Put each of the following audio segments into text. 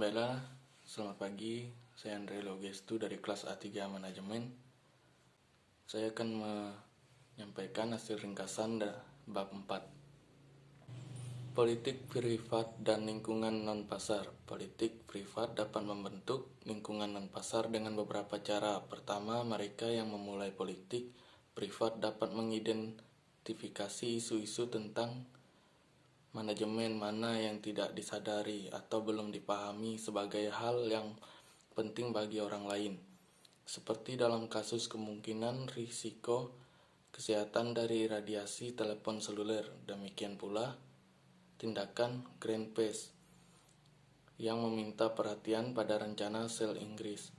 Baiklah, selamat pagi. Saya Andre Logestu dari kelas A3 Manajemen. Saya akan menyampaikan hasil ringkasan bab 4. Politik privat dan lingkungan non-pasar. Politik privat dapat membentuk lingkungan non-pasar dengan beberapa cara. Pertama, mereka yang memulai politik privat dapat mengidentifikasi isu-isu tentang manajemen mana yang tidak disadari atau belum dipahami sebagai hal yang penting bagi orang lain, seperti dalam kasus kemungkinan risiko kesehatan dari radiasi telepon seluler. Demikian pula tindakan Greenpeace yang meminta perhatian pada rencana sel Inggris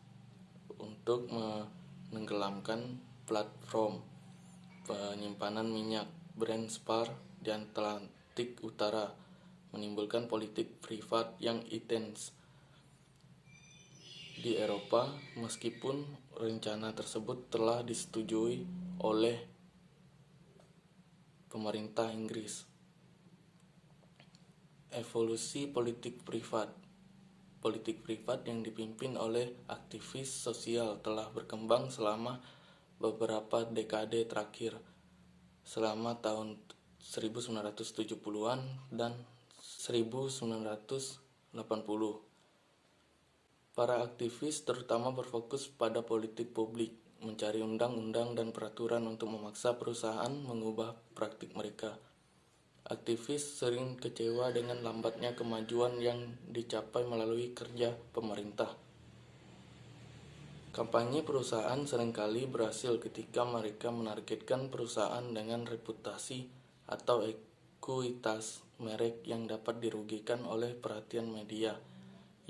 untuk menenggelamkan platform penyimpanan minyak Brent Spar di Atlantik Utara, menimbulkan politik privat yang intens di Eropa, meskipun rencana tersebut telah disetujui oleh pemerintah Inggris. Evolusi politik privat. Politik privat yang dipimpin oleh aktivis sosial telah berkembang selama beberapa dekade terakhir, selama tahun 1970-an dan 1980. Para aktivis terutama berfokus pada politik publik, mencari undang-undang dan peraturan untuk memaksa perusahaan mengubah praktik mereka. Aktivis sering kecewa dengan lambatnya kemajuan yang dicapai melalui kerja pemerintah. Kampanye perusahaan seringkali berhasil ketika mereka menargetkan perusahaan dengan reputasi atau ekuitas merek yang dapat dirugikan oleh perhatian media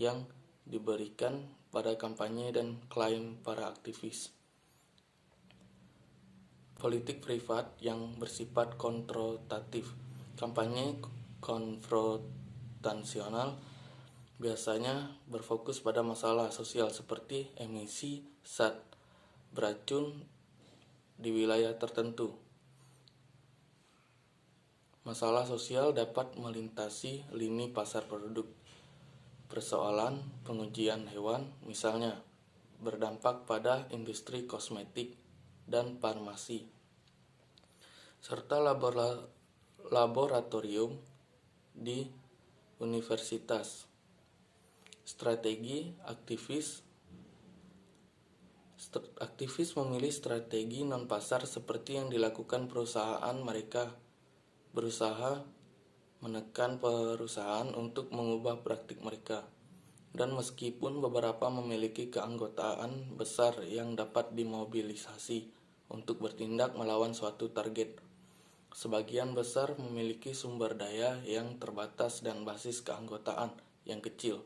yang diberikan pada kampanye dan klaim para aktivis. Politik privat yang bersifat konfrontatif. Kampanye konfrontasional biasanya berfokus pada masalah sosial seperti emisi zat beracun di wilayah tertentu. Masalah sosial dapat melintasi lini pasar produk. Persoalan pengujian hewan, misalnya, berdampak pada industri kosmetik dan farmasi, serta laboratorium di universitas. Strategi aktivis memilih strategi non-pasar seperti yang dilakukan perusahaan. Mereka berusaha menekan perusahaan untuk mengubah praktik mereka, dan meskipun beberapa memiliki keanggotaan besar yang dapat dimobilisasi untuk bertindak melawan suatu target, sebagian besar memiliki sumber daya yang terbatas dan basis keanggotaan yang kecil.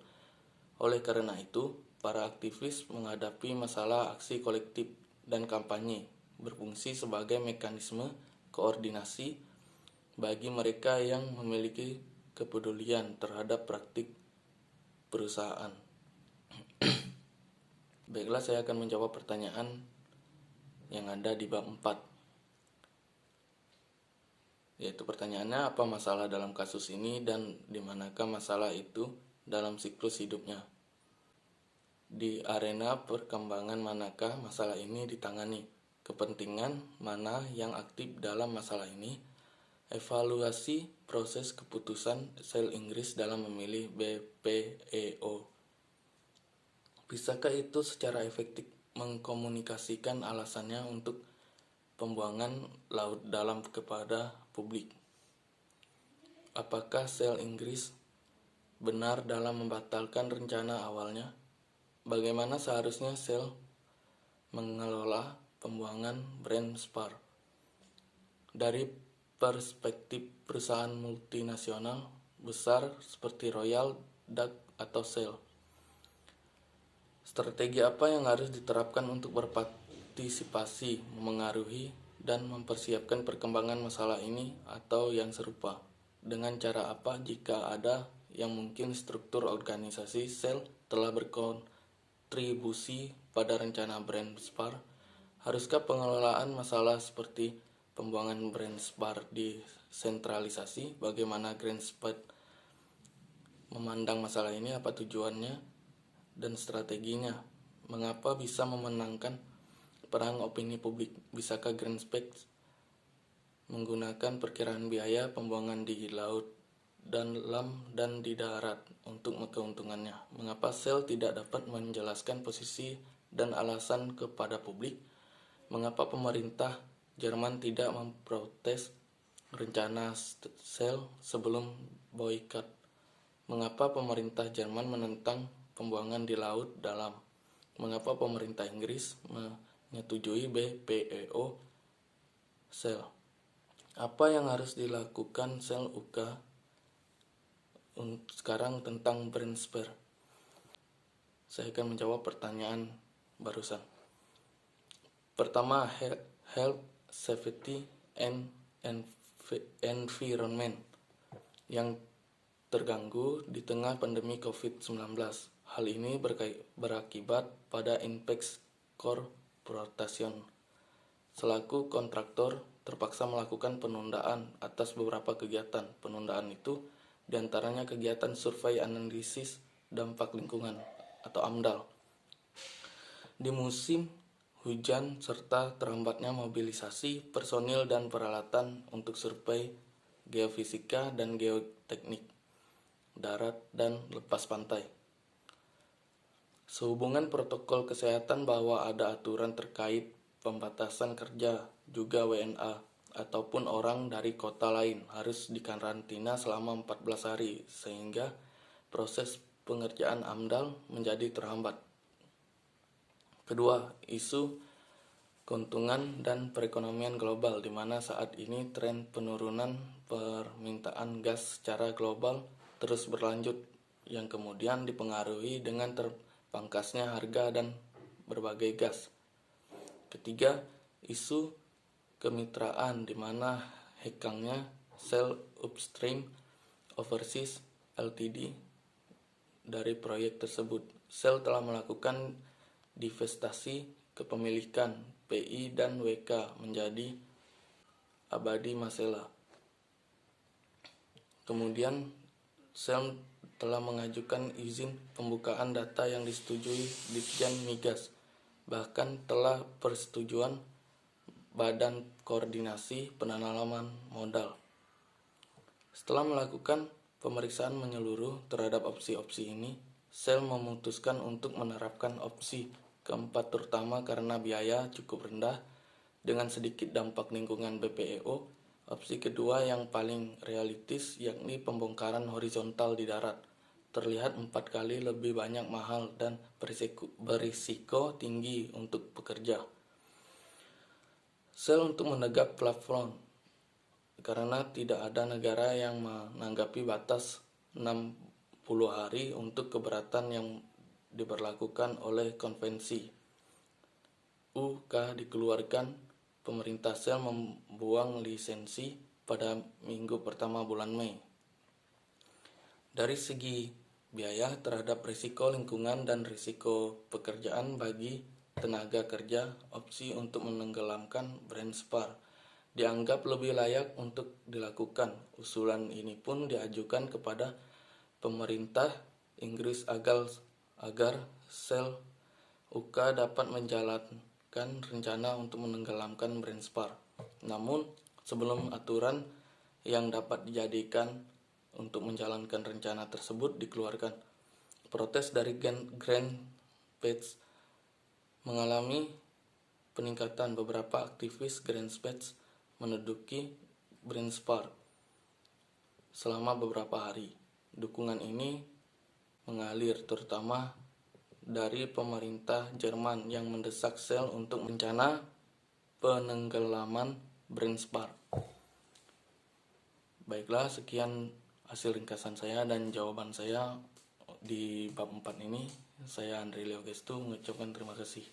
Oleh karena itu, para aktivis menghadapi masalah aksi kolektif dan kampanye berfungsi sebagai mekanisme koordinasi bagi mereka yang memiliki kepedulian terhadap praktik perusahaan. Baiklah, saya akan menjawab pertanyaan yang ada di bab 4. Yaitu pertanyaannya, apa masalah dalam kasus ini dan di manakah masalah itu dalam siklus hidupnya? Di arena perkembangan manakah masalah ini ditangani? Kepentingan mana yang aktif dalam masalah ini? Evaluasi proses keputusan sel Inggris dalam memilih BPEO. Bisakah itu secara efektif mengkomunikasikan alasannya untuk pembuangan laut dalam kepada publik? Apakah sel Inggris benar dalam membatalkan rencana awalnya? Bagaimana seharusnya sel mengelola pembuangan Brent Spar? Dari perspektif perusahaan multinasional besar seperti Royal Dutch atau Shell, strategi apa yang harus diterapkan untuk berpartisipasi, memengaruhi, dan mempersiapkan perkembangan masalah ini atau yang serupa? Dengan cara apa jika ada yang mungkin struktur organisasi sel telah berkontribusi pada rencana Brent Spar? Haruskah pengelolaan masalah seperti pembuangan Brent Spar disentralisasi? Bagaimana Greenpeace memandang masalah ini, apa tujuannya dan strateginya, mengapa bisa memenangkan perang opini publik, bisakah Greenspace menggunakan perkiraan biaya pembuangan di laut dan dan di darat untuk keuntungannya, mengapa Shell tidak dapat menjelaskan posisi dan alasan kepada publik, mengapa pemerintah Jerman tidak memprotes rencana Shell sebelum boikot, mengapa pemerintah Jerman menentang pembuangan di laut dalam, mengapa pemerintah Inggris menyetujui BPEO Shell, apa yang harus dilakukan Shell UK sekarang tentang Greenspace. Saya akan menjawab pertanyaan barusan. Pertama, health, safety, and environment yang terganggu di tengah pandemi COVID-19. Hal ini berakibat pada Inpex Corporation selaku kontraktor terpaksa melakukan penundaan atas beberapa kegiatan. Penundaan itu diantaranya kegiatan survei analisis dampak lingkungan atau AMDAL di musim hujan serta terhambatnya mobilisasi personil dan peralatan untuk survei geofisika dan geoteknik darat dan lepas pantai. Sehubungan protokol kesehatan bahwa ada aturan terkait pembatasan kerja, juga WNA ataupun orang dari kota lain harus dikarantina selama 14 hari sehingga proses pengerjaan AMDAL menjadi terhambat. Kedua, isu keuntungan dan perekonomian global, di mana saat ini tren penurunan permintaan gas secara global terus berlanjut yang kemudian dipengaruhi dengan terpangkasnya harga dan berbagai gas. Ketiga, isu kemitraan, di mana hengkangnya Shell Upstream Overseas Ltd dari proyek tersebut. Shell telah melakukan divestasi kepemilikan PI dan WK menjadi Abadi Masela. Kemudian Shell telah mengajukan izin pembukaan data yang disetujui Ditjen Migas, bahkan telah persetujuan Badan Koordinasi Penanaman Modal. Setelah melakukan pemeriksaan menyeluruh terhadap opsi-opsi ini, Shell memutuskan untuk menerapkan opsi keempat, terutama karena biaya cukup rendah dengan sedikit dampak lingkungan BPEO. Opsi kedua yang paling realistis yakni pembongkaran horizontal di darat, terlihat 4 kali lebih banyak mahal dan berisiko tinggi untuk pekerja. Shell untuk menegak plafon karena tidak ada negara yang menanggapi batas 60 hari untuk keberatan yang diberlakukan oleh konvensi UK dikeluarkan. Pemerintah Shell membuang lisensi pada minggu pertama bulan Mei. Dari segi biaya terhadap risiko lingkungan dan risiko pekerjaan bagi tenaga kerja, opsi untuk menenggelamkan Greenspace dianggap lebih layak untuk dilakukan. Usulan ini pun diajukan kepada pemerintah Inggris agar Shell UK dapat menjalankan rencana untuk menenggelamkan Greenspace. Namun, sebelum aturan yang dapat dijadikan untuk menjalankan rencana tersebut dikeluarkan, protes dari Greenspace mengalami peningkatan. Beberapa aktivis Greenspace menduduki Greenspace selama beberapa hari. Dukungan ini mengalir terutama dari pemerintah Jerman yang mendesak Shell untuk rencana penenggelaman Greenspace. Baiklah, sekian hasil ringkasan saya dan jawaban saya di bab 4 ini. Saya Andre Leo Gestu mengucapkan terima kasih.